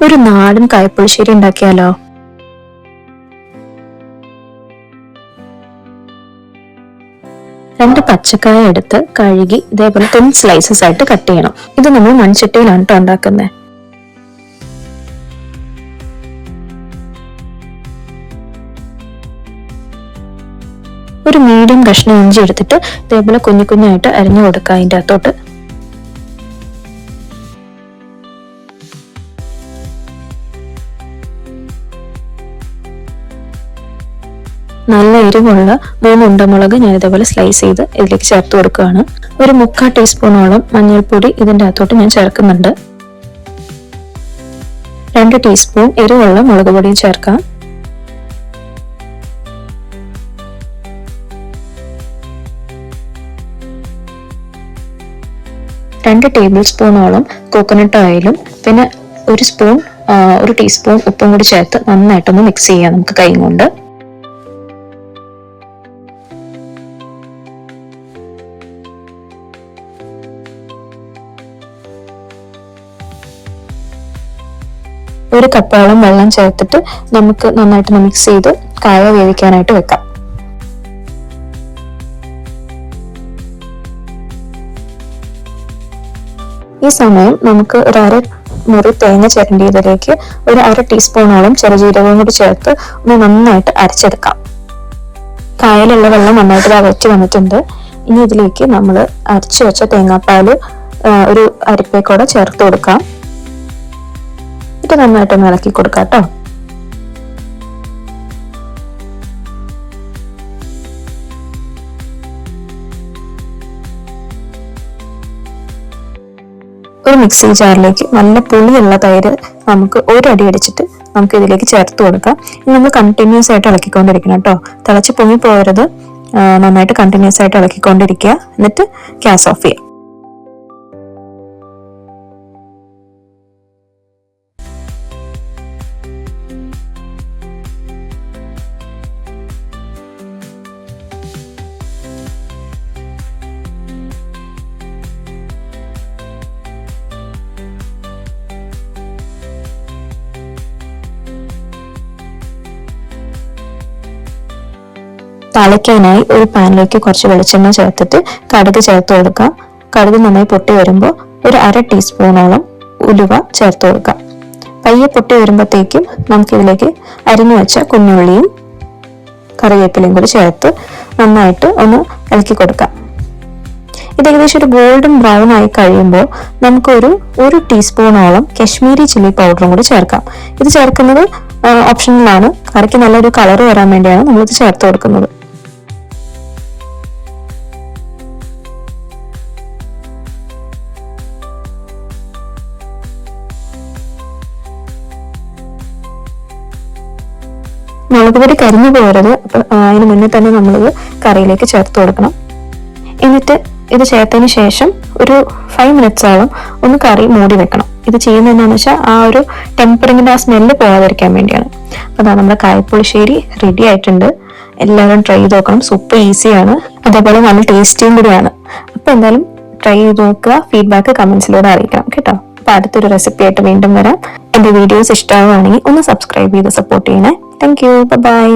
ഒരു നാടൻ കായ്പുളിശ്ശേരി ഉണ്ടാക്കിയാലോ? രണ്ട് പച്ചക്കായ എടുത്ത് കഴുകി ഇതേപോലെ തിൻ സ്ലൈസസ് ആയിട്ട് കട്ട് ചെയ്യണം. ഇത് നമ്മൾ മൺചട്ടിയിലാണ് കേട്ടോ ഉണ്ടാക്കുന്നത്. ഒരു മീഡിയം കഷ്ണം ഇഞ്ചി എടുത്തിട്ട് ഇതേപോലെ കുഞ്ഞു കുഞ്ഞായിട്ട് അരിഞ്ഞു കൊടുക്കുക. അതിൻ്റെ അകത്തോട്ട് നല്ല എരിവുള്ള 3 ഉണ്ടമുളക് ഞാൻ ഇതേപോലെ സ്ലൈസ് ചെയ്ത് ഇതിലേക്ക് ചേർത്ത് കൊടുക്കുകയാണ്. ഒരു 3/4 ടീസ്പൂണോളം മഞ്ഞൾപ്പൊടി ഇതിൻ്റെ അകത്തോട്ട് ഞാൻ ചേർക്കുന്നുണ്ട്. 2 ടീസ്പൂൺ എരിവുള്ള മുളക് പൊടിയും ചേർക്കാം. രണ്ട് ടേബിൾ സ്പൂണോളം കോക്കനട്ട് ഓയിലും പിന്നെ ഒരു ടീസ്പൂൺ ഉപ്പും കൂടി ചേർത്ത് നന്നായിട്ടൊന്ന് മിക്സ് ചെയ്യാം നമുക്ക് കൈ കൊണ്ട്. ഒരു കപ്പോളം വെള്ളം ചേർത്തിട്ട് നമുക്ക് നന്നായിട്ട് മിക്സ് ചെയ്ത് കായ വേവിക്കാനായിട്ട് വെക്കാം. ഈ സമയം നമുക്ക് ഒരു മുറി തേങ്ങ ചിരണ്ടിയതിലേക്ക് ഒരു 1/2 ടീസ്പൂണോളം ചെറുജീരകവും കൂടി ചേർത്ത് ഒന്ന് നന്നായിട്ട് അരച്ചെടുക്കാം. കായലുള്ള വെള്ളം നന്നായിട്ട് വറ്റി വന്നിട്ടുണ്ട്. ഇനി ഇതിലേക്ക് നമ്മൾ അരച്ചു വെച്ച തേങ്ങാപ്പാൽ ഒരു അരിപ്പേക്കൂടെ ചേർത്ത് കൊടുക്കാം. ഇത് നന്നായിട്ടൊന്ന് ഇളക്കി കൊടുക്കാം കേട്ടോ. ഒരു മിക്സി ജാറിലേക്ക് നല്ല പുളിയുള്ള തൈര് നമുക്ക് ഒരടി അടിച്ചിട്ട് നമുക്ക് ഇതിലേക്ക് ചേർത്ത് കൊടുക്കാം. ഇത് നമ്മൾ കണ്ടിന്യൂസ് ആയിട്ട് ഇളക്കിക്കൊണ്ടിരിക്കണം കേട്ടോ. തിളച്ച് പൊങ്ങി പോകരുത്. നന്നായിട്ട് കണ്ടിന്യൂസ് ആയിട്ട് ഇളക്കിക്കൊണ്ടിരിക്കുക. എന്നിട്ട് ഗ്യാസ് ഓഫ് ചെയ്യാം. താളിക്കാനായി ഒരു പാനിലേക്ക് കുറച്ച് വെളിച്ചെണ്ണ ചേർത്തിട്ട് കടുക് ചേർത്ത് കൊടുക്കാം. കടുക് നന്നായി പൊട്ടി വരുമ്പോൾ ഒരു 1/2 ടീസ്പൂണോളം ഉലുവ ചേർത്ത് കൊടുക്കാം. പയ്യെ പൊട്ടി വരുമ്പോഴത്തേക്കും നമുക്കിതിലേക്ക് അരിഞ്ഞു വെച്ച കുഞ്ഞുള്ളിയും കറിവേപ്പിലയും കൂടി ചേർത്ത് നന്നായിട്ട് ഒന്ന് ഇളക്കി കൊടുക്കാം. ഇത് ഏകദേശം ഒരു ഗോൾഡൻ ബ്രൗൺ ആയി കഴിയുമ്പോൾ നമുക്ക് ഒരു ടീസ്പൂണോളം കശ്മീരി ചില്ലി പൗഡറും കൂടി ചേർക്കാം. ഇത് ചേർക്കുന്നത് ഓപ്ഷണലാണ്. കറിക്ക് നല്ലൊരു കളർ വരാൻ വേണ്ടിയാണ് നമ്മളിത് ചേർത്ത് കൊടുക്കുന്നത്. മുളക് പൊടി കരിഞ്ഞു പോകരുത്. അതിന് മുന്നേ തന്നെ നമ്മളിത് കറിയിലേക്ക് ചേർത്ത് കൊടുക്കണം. എന്നിട്ട് ഇത് ചേർത്തതിന് ശേഷം ഒരു 5 മിനിറ്റ്സോളം ഒന്ന് കറി മൂടി വെക്കണം. ഇത് ചെയ്യുന്നത് എന്താണെന്ന് വെച്ചാൽ ആ ഒരു ടെമ്പറിങ്ങിന്റെ ആ സ്മെല്ല് പോകാതിരിക്കാൻ വേണ്ടിയാണ്. അതാ നമ്മുടെ കായ്പുളിശ്ശേരി റെഡി ആയിട്ടുണ്ട്. എല്ലാവരും ട്രൈ ചെയ്ത് നോക്കണം. സൂപ്പർ ഈസിയാണ്, അതേപോലെ നല്ല ടേസ്റ്റിയും കൂടിയാണ്. അപ്പൊ എന്തായാലും ട്രൈ ചെയ്ത് നോക്കുക. ഫീഡ്ബാക്ക് കമന്റ്സിലൂടെ അറിയിക്കണം കേട്ടോ. അപ്പൊ അടുത്തൊരു റെസിപ്പി ആയിട്ട് വീണ്ടും വരാം. എന്റെ വീഡിയോസ് ഇഷ്ടമാവുകയാണെങ്കിൽ ഒന്ന് സബ്സ്ക്രൈബ് ചെയ്ത് സപ്പോർട്ട് ചെയ്യണേ. Thank you. ബൈ.